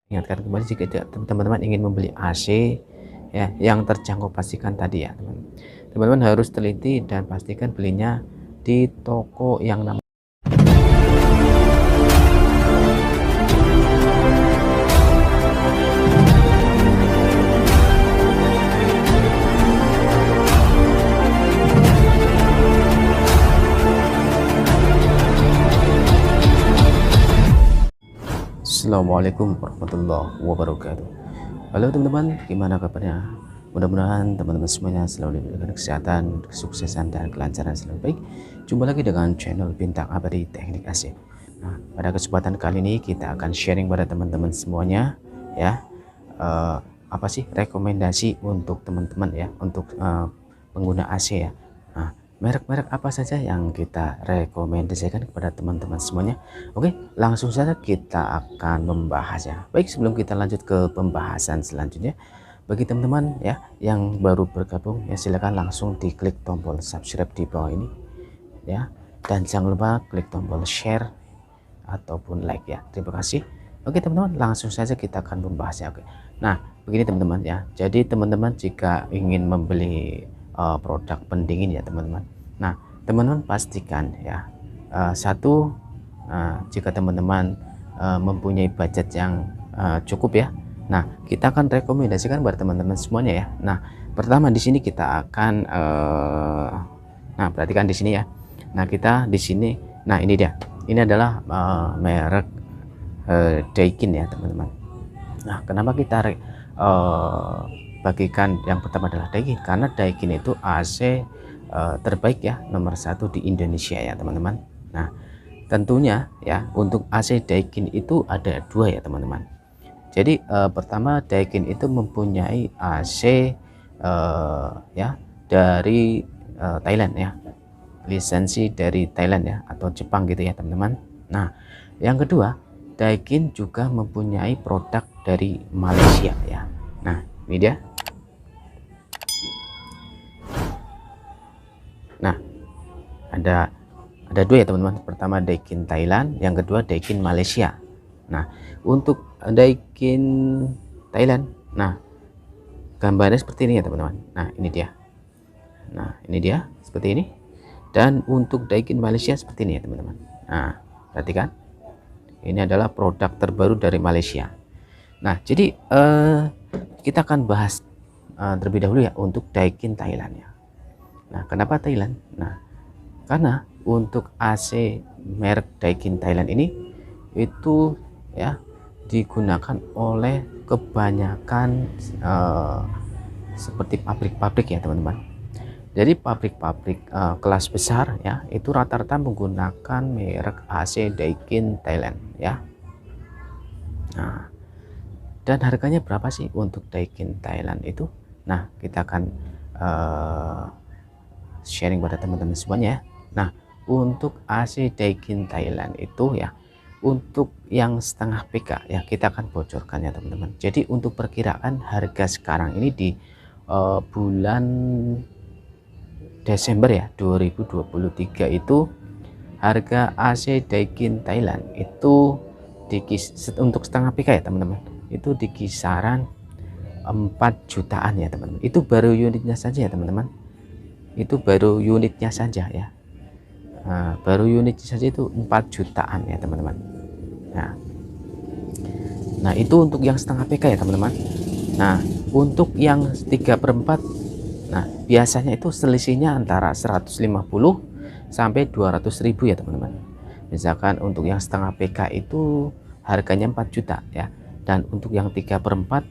Ingatkan kembali jika teman-teman ingin membeli AC ya yang terjangkau pastikan tadi ya teman-teman harus teliti dan pastikan belinya di toko yang namanya. Assalamualaikum warahmatullahi wabarakatuh. Halo teman-teman, gimana kabarnya? Mudah-mudahan teman-teman semuanya selalu diberikan kesehatan, kesuksesan, dan kelancaran selalu baik. Jumpa lagi dengan channel Bintang Abadi Teknik AC. Nah, pada kesempatan kali ini kita akan sharing pada teman-teman semuanya ya, apa sih rekomendasi untuk teman-teman ya, untuk pengguna AC ya. Nah, merek-merek apa saja yang kita rekomendasikan kepada teman-teman semuanya? Oke, langsung saja kita akan membahasnya. Baik, sebelum kita lanjut ke pembahasan selanjutnya, bagi teman-teman ya yang baru bergabung ya silakan langsung diklik tombol subscribe di bawah ini ya, dan jangan lupa klik tombol share ataupun like ya. Terima kasih. Oke teman-teman, langsung saja kita akan membahasnya. Oke. Nah, begini teman-teman ya. Jadi teman-teman jika ingin membeli produk pendingin ya teman-teman. Nah, teman-teman pastikan ya satu, jika teman-teman mempunyai budget yang cukup ya. Nah, kita akan rekomendasikan buat teman-teman semuanya ya. Nah, pertama di sini kita akan nah, perhatikan di sini ya. Nah, kita di sini, nah ini dia. Ini adalah merek Daikin ya teman-teman. Nah, kenapa kita bagikan yang pertama adalah Daikin? Karena Daikin itu AC terbaik ya, nomor satu di Indonesia ya teman-teman. Nah, tentunya ya untuk AC Daikin itu ada dua ya teman-teman. Jadi pertama, Daikin itu mempunyai AC ya dari Thailand ya, lisensi dari Thailand ya atau Jepang gitu ya teman-teman. Nah, yang kedua, Daikin juga mempunyai produk dari Malaysia ya. Nah, ini dia. Nah, ada dua ya teman-teman. Pertama Daikin Thailand, yang kedua Daikin Malaysia. Nah, untuk Daikin Thailand, nah gambarnya seperti ini ya teman-teman. Nah, ini dia. Nah, ini dia seperti ini. Dan untuk Daikin Malaysia seperti ini ya teman-teman. Nah, perhatikan. Ini adalah produk terbaru dari Malaysia. Nah, jadi kita akan bahas terlebih dahulu ya untuk Daikin Thailand ya. Nah, kenapa Thailand? Nah, karena untuk AC merek Daikin Thailand ini itu ya digunakan oleh kebanyakan seperti pabrik-pabrik ya teman-teman. Jadi pabrik-pabrik kelas besar ya itu rata-rata menggunakan merek AC Daikin Thailand ya. Nah, dan harganya berapa sih untuk Daikin Thailand itu? Nah, kita akan sharing pada teman-teman semuanya. Nah, untuk AC Daikin Thailand itu ya, untuk yang setengah PK ya kita akan bocorkan ya teman-teman. Jadi untuk perkiraan harga sekarang ini di bulan Desember ya 2023 itu harga AC Daikin Thailand itu untuk setengah PK ya teman-teman, itu di kisaran 4 jutaan ya teman-teman. Itu baru unitnya saja ya teman-teman, itu baru unitnya saja ya. Nah, baru unitnya saja itu 4 jutaan ya teman-teman. Nah, itu untuk yang setengah PK ya teman-teman. Nah, untuk yang 3/4, nah biasanya itu selisihnya antara 150 sampai 200.000 ya teman-teman. Misalkan untuk yang setengah PK itu harganya 4 juta ya, dan untuk yang 3/4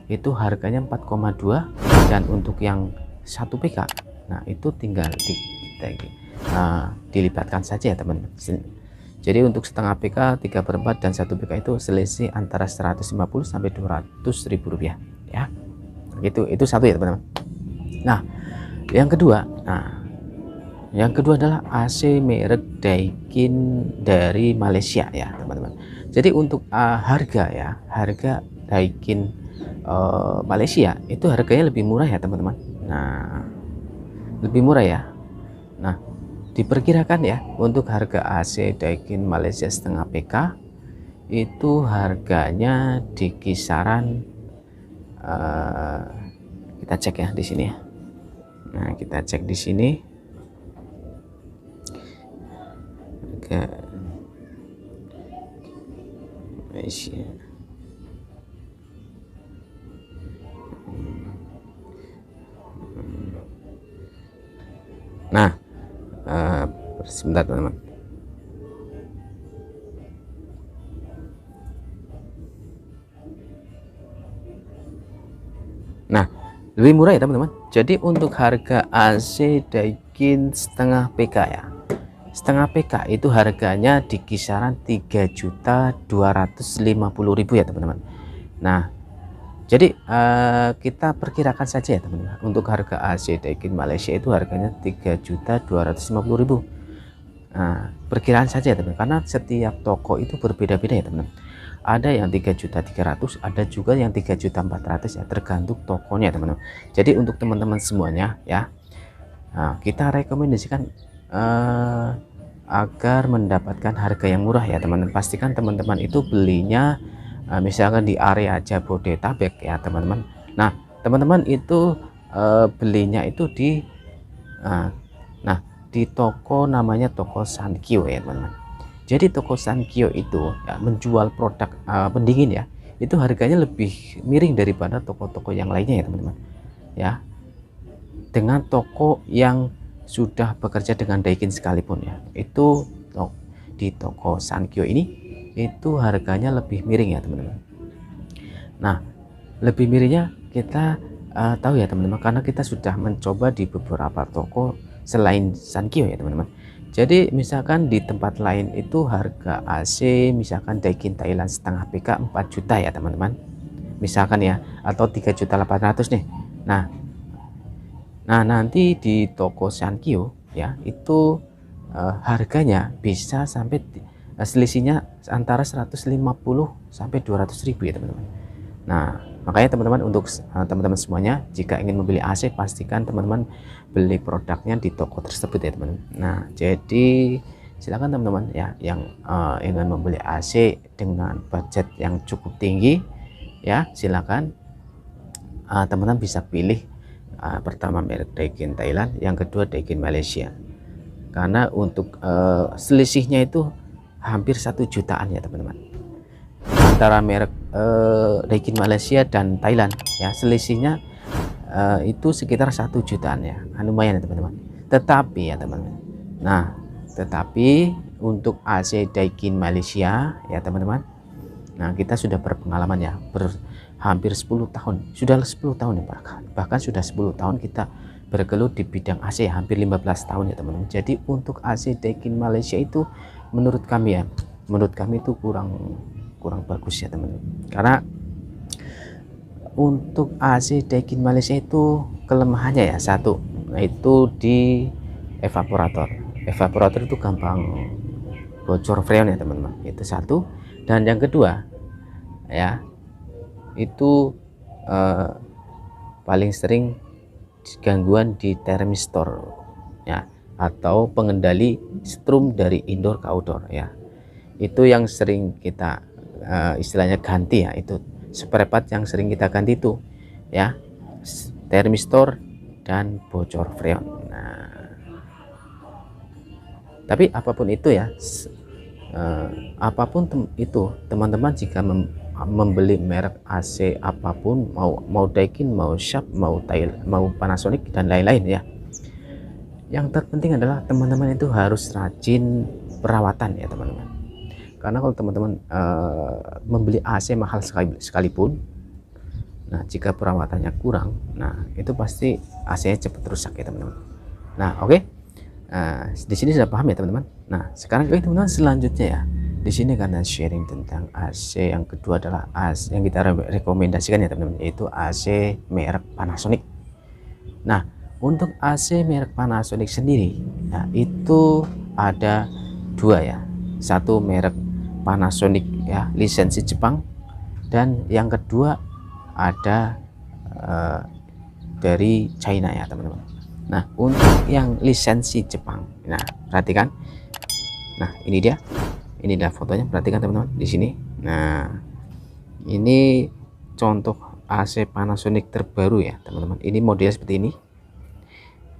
itu harganya 4,2, dan untuk yang 1 PK nah itu tinggal dilibatkan saja ya teman-teman. Jadi untuk setengah PK, 3/4 dan 1 PK itu selisih antara 150 sampai 200.000 rupiah ya. Itu satu ya teman-teman. Nah, yang kedua, adalah AC merek Daikin dari Malaysia ya teman-teman. Jadi untuk harga Daikin Malaysia itu harganya lebih murah ya teman-teman. Nah, lebih murah ya. Nah, diperkirakan ya untuk harga AC Daikin Malaysia setengah PK itu harganya di kisaran kita cek ya di sini ya. Nah, kita cek di sini harga Malaysia. Nah, sebentar teman-teman. Nah, lebih murah ya teman-teman. Jadi untuk harga AC Daikin setengah PK ya, setengah PK itu harganya di kisaran 3.250.000 ya teman-teman. Nah, jadi kita perkirakan saja ya teman-teman, untuk harga AC Daikin Malaysia itu harganya 3.250.000. Nah, perkiraan saja ya teman-teman, karena setiap toko itu berbeda-beda ya teman-teman. Ada yang 3.300.000, ada juga yang 3.400.000 ya, tergantung tokonya teman-teman. Jadi untuk teman-teman semuanya ya, nah, kita rekomendasikan agar mendapatkan harga yang murah ya teman-teman. Pastikan teman-teman itu belinya misalkan di area Jabodetabek ya teman-teman. Nah, teman-teman itu belinya itu di di toko namanya toko Sankyo ya teman-teman. Jadi toko Sankyo itu ya, menjual produk pendingin ya, itu harganya lebih miring daripada toko-toko yang lainnya ya teman-teman ya, dengan toko yang sudah bekerja dengan Daikin sekalipun ya. Itu di toko Sankyo ini itu harganya lebih miring ya teman-teman. Nah, lebih miringnya kita tahu ya teman-teman, karena kita sudah mencoba di beberapa toko selain Sankyo ya teman-teman. Jadi misalkan di tempat lain itu harga AC misalkan Daikin Thailand setengah PK 4 juta ya teman-teman, misalkan ya, atau 3.800.000 nih. Nah nanti di toko Sankyo ya itu harganya bisa sampai selisihnya antara 150 sampai 200.000 ya teman-teman. Nah, makanya teman-teman, untuk teman-teman semuanya, jika ingin membeli AC, pastikan teman-teman beli produknya di toko tersebut ya teman-teman. Nah, jadi silakan teman-teman ya yang ingin membeli AC dengan budget yang cukup tinggi ya, silakan teman-teman bisa pilih pertama merek Daikin Thailand, yang kedua Daikin Malaysia. Karena untuk selisihnya itu hampir 1 jutaan ya teman-teman, antara merek Daikin Malaysia dan Thailand ya, selisihnya itu sekitar 1 jutaan ya, lumayan ya teman-teman. Tetapi ya teman-teman, nah tetapi untuk AC Daikin Malaysia ya teman-teman, nah kita sudah berpengalaman ya, hampir 10 tahun, sudah 10 tahun ya, bahkan sudah 10 tahun kita bergelut di bidang AC, hampir 15 tahun ya teman-teman. Jadi untuk AC Daikin Malaysia itu menurut kami itu kurang bagus ya teman-teman, karena untuk AC Daikin Malaysia itu kelemahannya ya, satu itu di evaporator itu gampang bocor freon ya teman-teman, itu satu. Dan yang kedua ya, itu paling sering gangguan di termistor ya, atau pengendali strum dari indoor ke outdoor ya, itu yang sering kita istilahnya ganti ya, itu spare part yang sering kita ganti itu ya, termistor dan bocor freon. Nah, tapi apapun itu ya, apapun itu teman-teman, jika membeli merek AC apapun, mau Daikin, mau Sharp, mau Panasonic dan lain-lain ya, yang terpenting adalah teman-teman itu harus rajin perawatan ya teman-teman. Karena kalau teman-teman membeli AC mahal sekalipun, nah jika perawatannya kurang, nah itu pasti AC-nya cepat rusak ya teman-teman. Nah oke, di sini sudah paham ya teman-teman. Nah sekarang teman-teman, selanjutnya ya, di sini karena sharing tentang AC, yang kedua adalah AC yang kita rekomendasikan ya teman-teman, yaitu AC merek Panasonic. Nah untuk AC merek Panasonic sendiri, nah itu ada dua ya, satu merek Panasonic ya, lisensi Jepang, dan yang kedua ada dari China ya teman-teman. Nah untuk yang lisensi Jepang, nah perhatikan, nah ini dia fotonya, perhatikan teman-teman di sini. Nah, ini contoh AC Panasonic terbaru ya teman-teman. Ini model seperti ini.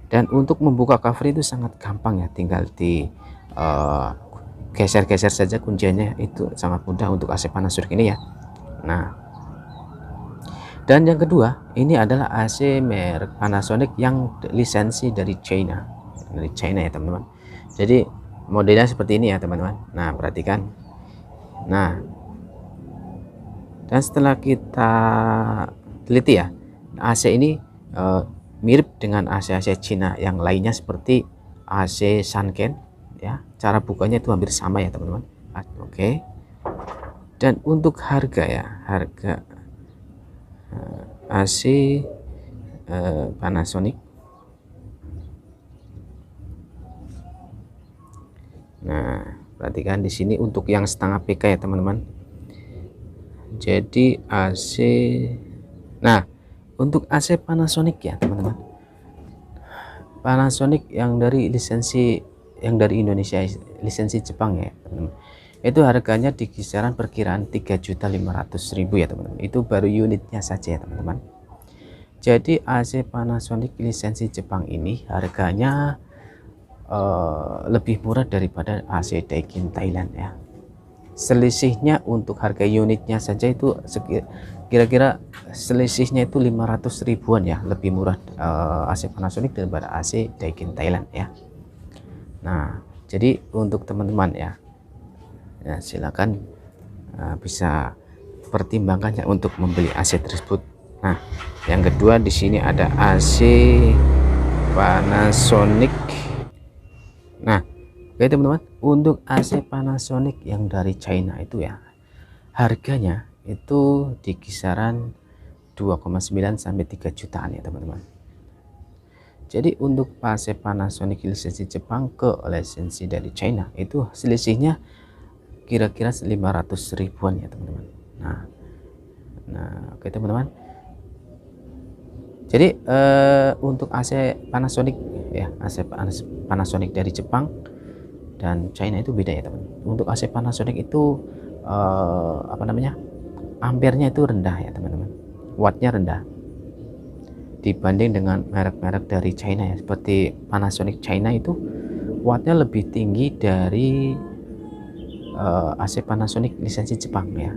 Dan untuk membuka cover itu sangat gampang ya, tinggal di geser-geser saja kuncinya, itu sangat mudah untuk AC Panasonic ini ya. Nah, dan yang kedua ini adalah AC merek Panasonic yang lisensi dari China ya teman-teman. Jadi modelnya seperti ini ya teman-teman. Nah, perhatikan. Nah, dan setelah kita teliti ya, AC ini mirip dengan AC-AC Cina yang lainnya seperti AC Sanken ya. Cara bukanya itu hampir sama ya teman-teman. Oke. Dan untuk harga ya, harga AC Panasonic. Nah, perhatikan di sini untuk yang setengah PK ya teman-teman. Jadi AC, nah untuk AC Panasonic ya teman-teman, Panasonic yang dari lisensi, yang dari Indonesia, lisensi Jepang ya teman-teman, itu harganya di kisaran perkiraan 3.500.000 ya teman-teman. Itu baru unitnya saja ya teman-teman. Jadi AC Panasonic lisensi Jepang ini harganya lebih murah daripada AC Daikin Thailand ya. Selisihnya untuk harga unitnya saja itu kira-kira selisihnya itu 500 ribuan ya, lebih murah AC Panasonic daripada AC Daikin Thailand ya. Nah, jadi untuk teman-teman ya, silakan bisa pertimbangkan ya untuk membeli AC tersebut. Nah, yang kedua di sini ada AC Panasonic. Nah, oke teman-teman, untuk AC Panasonic yang dari China itu ya, harganya itu di kisaran 2,9 sampai 3 jutaan ya teman-teman. Jadi untuk AC Panasonic lisensi Jepang ke lisensi dari China itu selisihnya kira-kira 500 ribuan ya teman-teman. Nah, oke teman-teman. Jadi untuk AC Panasonic ya, AC Panasonic dari Jepang dan China itu beda ya teman. Untuk AC Panasonic itu ampernya itu rendah ya teman-teman, wattnya rendah dibanding dengan merek-merek dari China ya, seperti Panasonic China itu wattnya lebih tinggi dari AC Panasonic lisensi Jepang ya.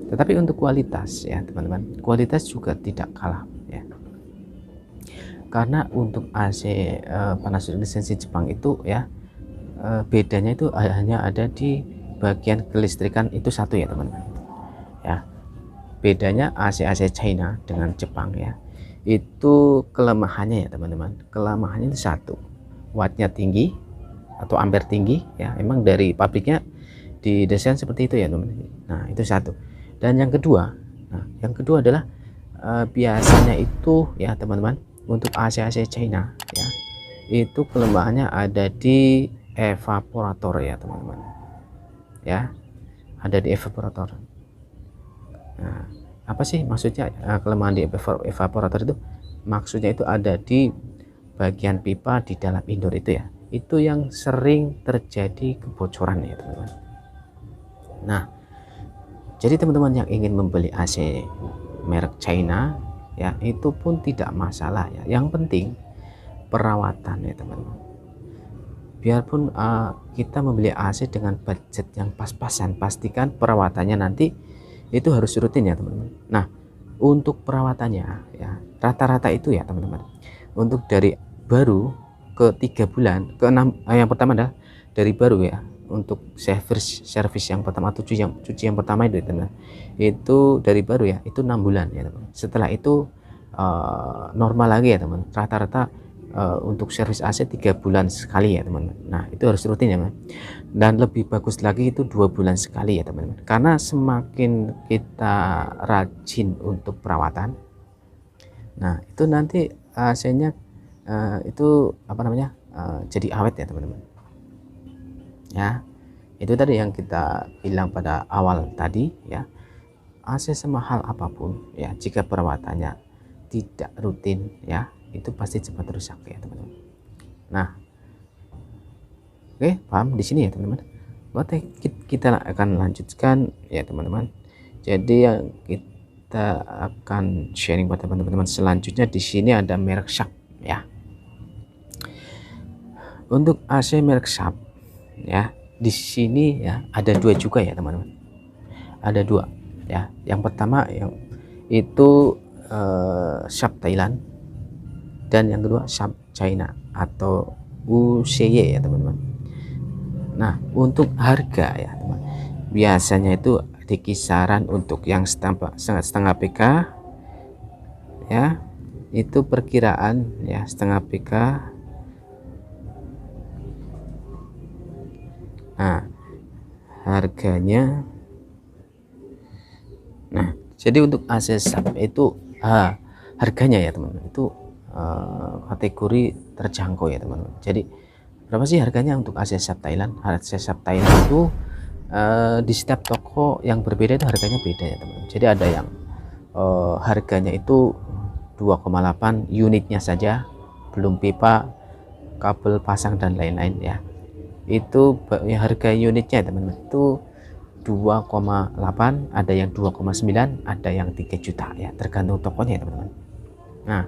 Tetapi untuk kualitas ya teman-teman, kualitas juga tidak kalah ya, karena untuk AC Panasonic lisensi Jepang itu ya, bedanya itu hanya ada di bagian kelistrikan itu satu ya teman-teman ya. Bedanya AC China dengan Jepang ya, itu kelemahannya ya teman-teman, kelemahannya itu satu, wattnya tinggi atau ampere tinggi ya, emang dari pabriknya didesain seperti itu ya teman-teman. Nah, itu satu. Dan yang kedua, adalah biasanya itu ya teman-teman, untuk AC China ya, itu kelemahannya ada di evaporator ya teman-teman ya, ada di evaporator. Nah, apa sih maksudnya kelemahan di evaporator itu? Maksudnya itu ada di bagian pipa di dalam indoor itu ya, itu yang sering terjadi kebocoran ya teman-teman. Nah, jadi teman-teman yang ingin membeli AC merek China ya, itu pun tidak masalah ya, yang penting perawatan ya teman-teman. Biarpun kita membeli AC dengan budget yang pas-pasan, pastikan perawatannya nanti itu harus rutin ya teman-teman. Nah, untuk perawatannya ya, rata-rata itu ya teman-teman, untuk dari baru ke 3 bulan ke 6, yang pertama adalah dari baru ya, untuk servis yang pertama, cuci yang pertama itu teman-teman, itu dari baru ya, itu 6 bulan ya teman. Setelah itu normal lagi ya teman, rata-rata untuk servis AC 3 bulan sekali ya teman-teman. Nah, itu harus rutin ya teman. Dan lebih bagus lagi itu 2 bulan sekali ya teman-teman, karena semakin kita rajin untuk perawatan, nah itu nanti AC-nya itu jadi awet ya teman-teman ya. Itu tadi yang kita bilang pada awal tadi ya, AC semahal apapun ya, jika perawatannya tidak rutin ya, itu pasti cepat rusak ya teman-teman. Nah, oke, paham di sini ya teman-teman. Oke, kita akan lanjutkan ya teman-teman. Jadi yang kita akan sharing pada teman-teman selanjutnya, di sini ada merek Sharp ya. Untuk AC merek Sharp ya, di sini ya ada dua juga ya teman-teman. Ada dua ya. Yang pertama yang itu Sharp Thailand, dan yang kedua Sharp China atau UCY ya teman-teman. Nah, untuk harga ya teman, biasanya itu di kisaran untuk yang setengah PK ya, itu perkiraan ya setengah PK. Nah, harganya, nah jadi untuk AC Sharp itu harganya ya teman-teman itu kategori terjangkau ya teman-teman. Jadi berapa sih harganya untuk AC Sharp Thailand? AC Sharp Thailand itu di setiap toko yang berbeda itu harganya beda ya teman-teman. Jadi ada yang harganya itu 2,8 unitnya saja, belum pipa, kabel pasang dan lain-lain ya. Itu harga unitnya teman-teman itu 2,8, ada yang 2,9, ada yang 3 juta ya, tergantung tokonya ya teman-teman. Nah,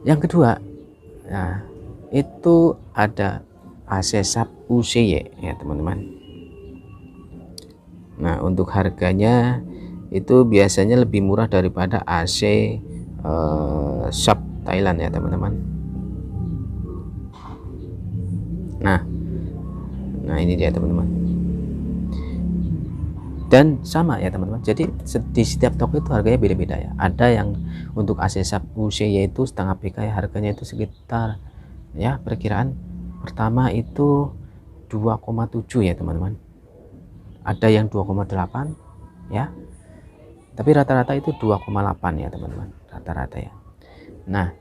yang kedua, nah itu ada AC Sharp UCY ya teman-teman. Nah, untuk harganya itu biasanya lebih murah daripada AC Sharp Thailand ya teman-teman. Nah ini dia teman-teman, dan sama ya teman-teman. Jadi di setiap toko itu harganya beda-beda ya. Ada yang untuk AC Sharp UCY yaitu setengah PK ya, harganya itu sekitar ya perkiraan pertama itu 2,7 ya teman-teman. Ada yang 2,8 ya, tapi rata-rata itu 2,8 ya teman-teman, rata-rata ya. Nah,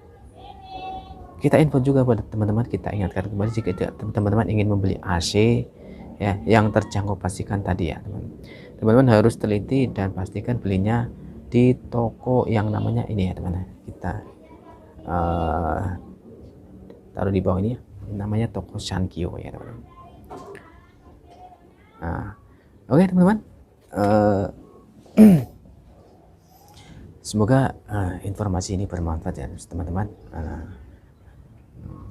kita info juga pada teman-teman, kita ingatkan kembali jika teman-teman ingin membeli AC ya yang terjangkau, pastikan tadi ya teman-teman harus teliti dan pastikan belinya di toko yang namanya ini ya teman-teman. Kita taruh di bawah ini ya, namanya toko Sankyo ya teman-teman. Nah, oke teman-teman, semoga informasi ini bermanfaat ya teman-teman.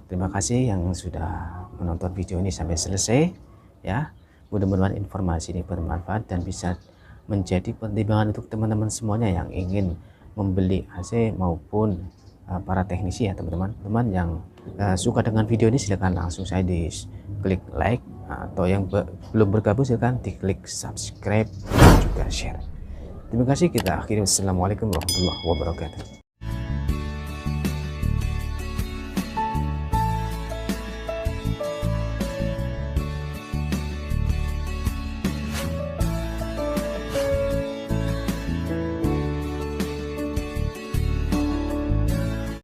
Terima kasih yang sudah menonton video ini sampai selesai ya. Mudah-mudahan informasi ini bermanfaat dan bisa menjadi pertimbangan untuk teman-teman semuanya yang ingin membeli AC maupun para teknisi ya teman-teman. Teman yang suka dengan video ini silahkan langsung saja di klik like, atau yang belum bergabung silahkan diklik subscribe dan juga share. Terima kasih, kita akhiri. Wassalamualaikum warahmatullahi wabarakatuh.